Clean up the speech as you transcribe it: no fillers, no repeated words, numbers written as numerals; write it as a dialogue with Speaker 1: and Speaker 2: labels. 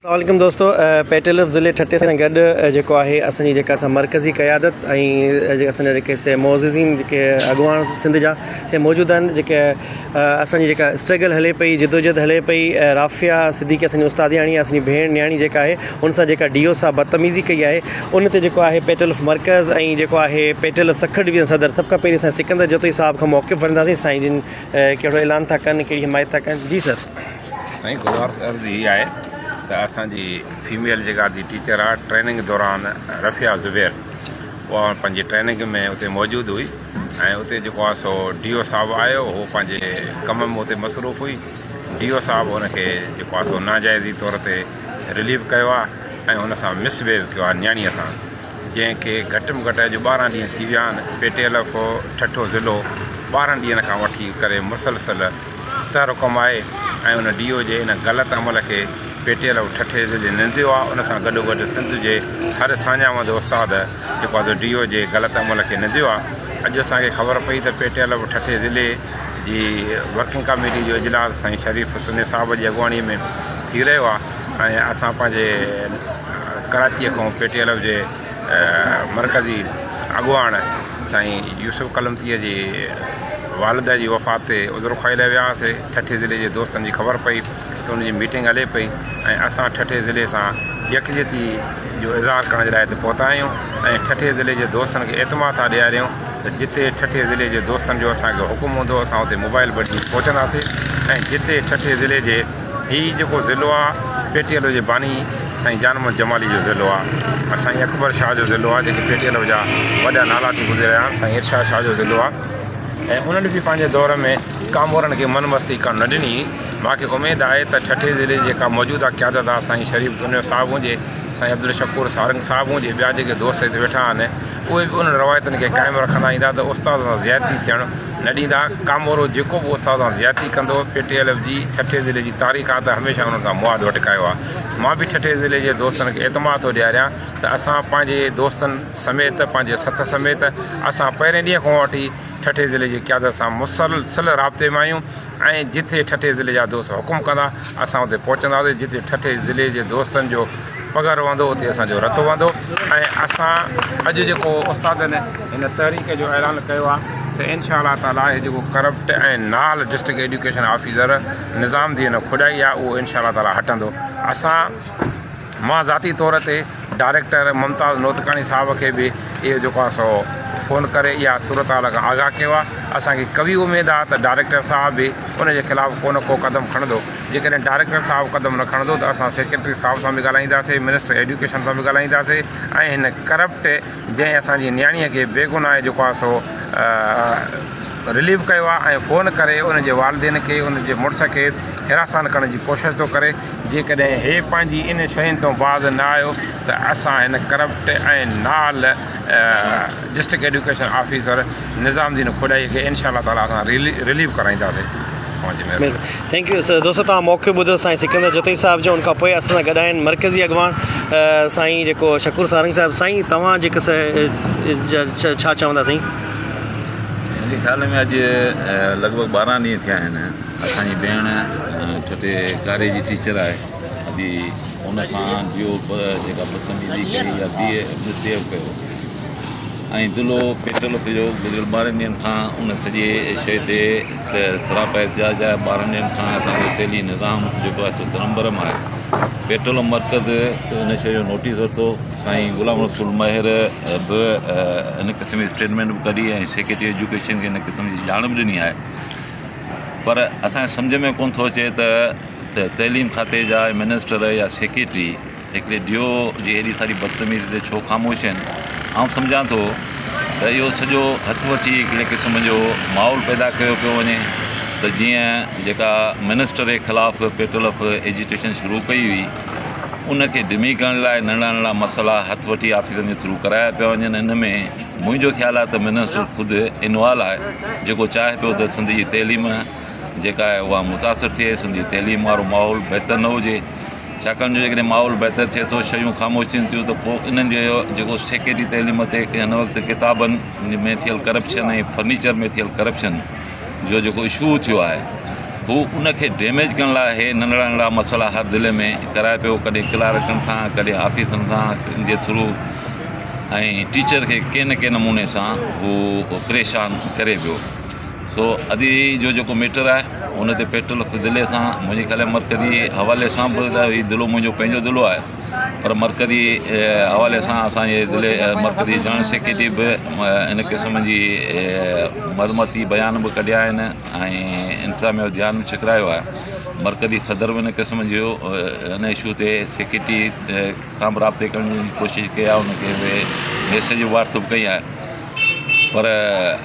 Speaker 1: अस्सलाम दोस्तों, पेटल ज़िले ठटे सां गॾु जेको आहे असांजी जेका असां मरकज़ी क़यादत ऐं असांजा जेके से मोज़िज़ीन जेके अॻुवान सिंध जा से मौजूदु आहिनि। जेके असांजी जेका स्ट्रगल हले पई, जिदोजहद हले पई, राफ़िया सिद्दीक़ी असांजी उस्तादियाणी असांजी भेण न्याणी जेका आहे उन सां जेका DO सां बदतमीज़ी कई आहे उन ते जेको आहे पेटल मरकज़ ऐं जेको आहे पेटल सखर डिवीज़न सदर सभ खां पहिरीं असां सिकंदर जोतई साहिब खां मौक़िफ़ वठंदासीं। साईं जिन कहिड़ो ऐलान था कनि, कहिड़ी हिमायत था कनि। जी सर।
Speaker 2: साईं गुज़ारिश ही आहे त असांजी फीमेल जेका टीचर आहे ट्रेनिंग दौरान रफ़िया ज़ुबैर उहा पंहिंजी ट्रेनिंग में उते मौजूदु हुई ऐं उते जेको आहे सो DO साहिबु आयो, उहो पंहिंजे कम में उते मसरूफ़ हुई। DO साहिबु हुनखे जेको आहे सो नाजाइज़ी तौर ते रिलीव कयो आहे ऐं हुन सां मिसबिहेव कयो आहे न्याणीअ सां, जंहिंखे घटि में घटि अॼु 12 ॾींहं थी विया आहिनि। पेटेल ठठो ज़िलो 12 ॾींहंनि खां वठी करे मुसलसल तहरुकम आहे ऐं उन DO जे इन ग़लति अमल खे पेटेल ठठे ज़िले निंदियो आहे। उन सां गॾोगॾु सिंध जे हर साञावंद उस्ताद जेको आहे DO जे ग़लति अमल खे निंदियो आहे। अॼु असांखे ख़बर पई त पेटेल ठठे ज़िले जी वर्किंग कमेटी जो इजलास साईं शरीफ़ तुने साहिब जी अॻुवाणीअ में थी रहियो आहे ऐं असां पंहिंजे कराचीअ खां पेटेल जे मरकज़ी अॻुवाण साईं यूसुफ कलमतीअ जी वालिदा जी वफ़ात ते उज़र खाई लाइ वियासीं। ठठे ज़िले जे दोस्तनि जी ख़बर पई त उनजी मीटिंग हले पई ऐं असां ठठे ज़िले सां यकजहती जो इज़हार करण जे लाइ हिते पहुता आहियूं ऐं ठठे ज़िले जे दोस्तनि खे एतमाद था ॾियारियूं त जिते ठठे ज़िले जे दोस्तनि जो असांखे हुकुम हूंदो असां उते मोबाइल वठी पहुचंदासीं ऐं जिते ठठे ज़िले जे हीउ जेको ज़िलो आहे पेटेल जे बानी साईं जानमत जमाली जो ज़िलो आहे, साईं अकबर शाह जो ज़िलो आहे, जेके पेटेल जा वॾा नाला थी गुज़रिया आहिनि। साईं इरशाद शाह जो ज़िलो आहे ऐं उन्हनि बि पंहिंजे दौर में कामोरनि खे मनमस्ती करणु न ॾिनी। मूंखे उमेदु आहे त ठठे ज़िले जेका मौजूदा क़यादत आहे, साईं शरीफ़ तुनियो साहिबु हुजे, साईं अब्दुल शकूर सारंग साहिबु हुजे, ॿिया जेके दोस्त हिते वेठा आहिनि, उहे बि उन रवायतुनि खे क़ाइमु रखंदा ईंदा त उस्ताद सां ज़्यादती थियणु न ॾींदा। कामोरो जेको बि उस्ताद सां ज़्यादती कंदो, पेटेल जी ठठे ज़िले जी तारीख़ आहे त हमेशह उन्हनि सां मुआद वटकायो आहे। मां बि ठठे ज़िले जे दोस्तनि खे एतमाद थो ॾियारियां त असां पंहिंजे दोस्तनि समेत, पंहिंजे सथ समेत असां पहिरें ॾींहं खां वठी ठठे ज़िले जी क़यादत सां मुसलसल राब्ते में आहियूं ऐं जिथे ठठे ज़िले जा दोस्त हुकुम कंदा असां उते पहुचंदासीं। जिते ठठे ज़िले जे दोस्तनि जो पघर वंदो उते असांजो रतो वंदो ऐं असां अॼु जेको उस्तादनि हिन तहरीक जो ऐलान कयो आहे त इनशा अल्लाह ताला हे जेको करप्ट ऐं नाल डिस्ट्रिक्ट एजुकेशन ऑफिसर निज़ाम जी हिन खुदाई आहे उहो इनशा अल्लाह ताला हटंदो। मां ज़ाती तौर ते डायरेक्टर मुमताज़ नोतकानी साहिब खे बि इहो जेको आहे सो फ़ोन करे इहा सूरत हाल खां आगाह कयो आहे। असांखे कवी उमेदु आहे त डायरेक्टर साहिब बि उनजे ख़िलाफ़ु को न को क़दम खणंदो। जेकॾहिं डायरेक्टर साहिबु क़दम न खणंदो त असां सेक्रेटरी साहिब सां बि ॻाल्हाईंदासीं, मिनिस्टर एजुकेशन सां बि ॻाल्हाईंदासीं ऐं हिन करप्ट जंहिं असांजी न्याणीअ खे बेगुनाह जेको आहे सो रिलीव कयो आहे ऐं फ़ोन करे उनजे वालिदेन खे, उनजे मुड़ुस खे हिरासान करण जी कोशिशि थो करे। जेकॾहिं हे पंहिंजी इन शयुनि तो बाज़ न आयो त असां हिन करप्ट ऐं नाल डिस्ट्रिक्ट एजुकेशन ऑफिसर निज़ामदीन खुदाई खे इनशा अल्लाह ताला असां रिलीव कराईंदासीं।
Speaker 1: Thank U sir. दोस्तों, तव्हां मौक़िफ़ ॿुधो साईं सिकंदर जोतई साहिब जो। उनखां पोइ असां सां गॾु आहिनि मरकज़ी अॻुवान साईं जेको शकूर सारंग साहिबु। साईं, तव्हां जेके छा चवंदा साईं?
Speaker 3: मुंहिंजे ख़्याल में अॼु लॻभॻि 12 ॾींहं थिया आहिनि। असांजी भेण ठठे कारे जी टीचर आहे, अॼु उन खां ॿियो जेका बदतमीज़ी कई या मिसबिहेव कयो ऐं ज़िलो पेटल जो गुज़िरियल 12 ॾींहंनि खां उन सॼे शइ ते सरापा एहतिजाज आहे। 12 ॾींहंनि खां असांजो तैली निज़ाम जेको आहे सो तरंबरम आहे। पेट्रोल मर्कज़ इन शइ जो नोटिस वरितो। साईं गुलाम रसूल महर बि इन क़िस्म जी स्टेटमेंट बि कढी ऐं सेक्रेटरी एजुकेशन खे इन क़िस्म जी ॼाण बि ॾिनी आहे। पर असांजे सम्झ में कोन थो अचे त तइलीम खाते जा मिनिस्टर या सेक्रेटरी हिकिड़े DO जी एॾी सारी बदतमीज़ी ते छो ख़ामोश आहिनि। आउं सम्झां थो त इहो सॼो हथु वठी हिकिड़े क़िस्म जो माहौल पैदा कयो पियो वञे त जीअं जेका मिनिस्टर जे ख़िलाफ़ु पेट्रोल ऑफ एजुकेशन शुरू कई हुई उनखे डिमी करण लाइ नंढा नंढा मसइला हथु वठी ऑफिसनि जे थ्रू कराया पिया वञनि। इन में मुंहिंजो ख़्यालु आहे त मिनिस्टर ख़ुदि इनवॉल्व आहे, जेको चाहे पियो त सिंध जी तइलीम जेका आहे उहा मुतासिर थिए, सिंध जी तइलीम वारो माहौल बहितर न हुजे। छाकाणि जो जेकॾहिं माहौल बहितर थिए थो, शयूं ख़ामोश थियनि थियूं त पोइ इन्हनि जो जेको सेक्रेटरी तइलीम ते हिन वक़्तु किताबनि में थियल करप्शन ऐं फर्नीचर में थियल करप्शन जो जेको इशू थियो आहे हू उनखे डैमेज करण लाइ इहे नंढड़ा नंढड़ा मसइला हर ज़िले में कराए पियो, कॾहिं क्लार्कनि सां, कॾहिं ऑफिसनि सां जे थ्रू, ऐं टीचर खे कंहिं न कंहिं नमूने सां हू परेशान करे पियो। सो अॼु जो जेको मैटर आहे उन ते पेट्रोल ज़िले सां मुंहिंजे ख़्याल में मरकज़ी हवाले सां बि हीउ ज़िलो मुंहिंजो पंहिंजो ज़िलो आहे, पर मरकज़ी हवाले सां असांजे ज़िले मरकज़ी जनरल सेक्रेटरी बि इन क़िस्म जी मज़मती बयान बि कढिया आहिनि ऐं इंतिज़ामिया जो ध्यानु बि छिकरायो आहे। मरकज़ी सदर बि इन क़िस्म जो इन इशू ते सेक्रेटरी सां बि राब्ते करण जी कोशिशि कई आहे, उनखे मैसेज वाट्सअप कई आहे। पर